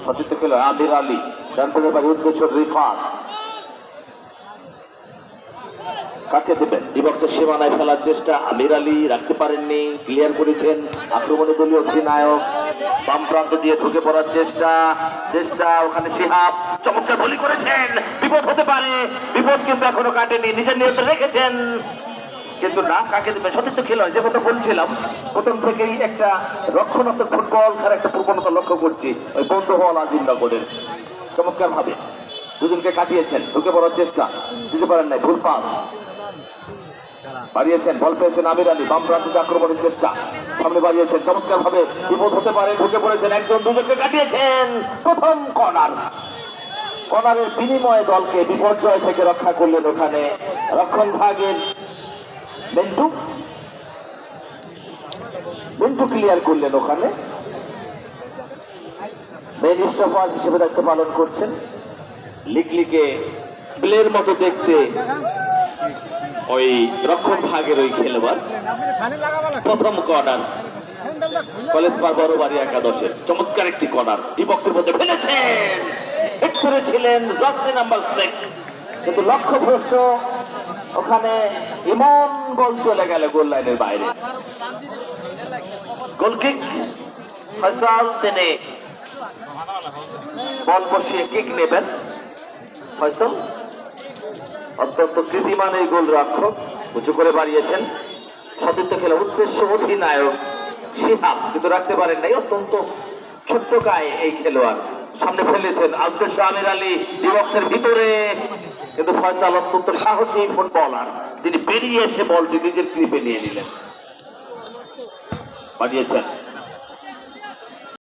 সতীর্থ খেলো আমির আলী, ডানপেটের বাড়ি উদ্দেশ্য রিফাত। কাকে দেবেন? ডিবক্সের সীমানায় ফেলার চেষ্টা, আমির আলী রাখতে পারেননি, ক্লিয়ার করেছেন আক্রমণে দলীয় অধিনায়ক। বাম প্রান্ত দিয়ে ঢুকে পড়ার চেষ্টা ওখানে শিহাব চমৎকার বলি করেছেন, বিপদ হতে পারে, বিপদ কিন্তু এখনো কাটেনি, নিজের নিয়ন্ত্রণ রেখেছেন কিন্তু না। কাকে দেবেন? সতীর্থ খেলোয়াড়, যে কথা বলছিলাম প্রথম থেকেই একটা রক্ষণাত্মক ফুটবল খেলার একটা প্রবণতা লক্ষ্য করছি ওই বন্ধু হল আজিমনগরের। চমৎকার ভাবে দুজনকে কাটিয়েছেন, ঢুকে পড়ার চেষ্টা, দিতে পারেন নাই, ভুল পাস বাড়িয়েছেন, বল পেয়েছেন আমির আলী, বাম প্রান্তে আক্রমণের চেষ্টা, সামনে বাড়িয়েছেন চমৎকার ভাবে, বিপদ হতে পারে, ঢুকে পড়েছেন একজন, দুজনকে কাটিয়েছেন। প্রথম কর্নারের বিনিময়ে দলকে বিপর্যয় থেকে রক্ষা করলেন ওখানে রক্ষণ ভাগের মিন্টু ক্লিয়ার করলেন ওখানে। মেন স্টপার হিসেবে দায়িত্ব পালন করছেন লিকলিকে প্লের মতো দেখতে ওই রক্ষণ ভাগের ওই খেলোয়াড়। প্রথম কর্নার কলেজ পার বড় বাড়ি একাদশের, চমৎকার একটি কর্নার ডিবক্সের মধ্যে ফেলেছেন, হিট করেছিলেন জার্সি নাম্বার 6 কিন্তু লক্ষ্যভ্রষ্ট ওখানে ইমন, বল চলে গেল গোল লাইনের বাইরে। গোলকিক ফয়সাল, তিনি বল বসিয়ে কিক নেবেন। ফয়সাল অত্যন্ত কৃতিমান এই গোল রক্ষক, উঁচু করে বাড়িয়েছেন। সতীর্থ খেলা উদ্দেশ্য অধিনায়ক শিহাব কিন্তু রাখতে পারেন নাই, অত্যন্ত ছোট্ট গায়ে এই খেলোয়াড়, সামনে ফেলেছেন উদ্দেশ্য আমির আলী ডিবক্সের ভিতরে কিন্তু ফয়সাল অত্যন্ত সাহসী ফুটবলার, তিনি বেরিয়ে এসে বলটি নিজের ক্লিপে নিয়ে নিলেন, বাড়িয়েছেন।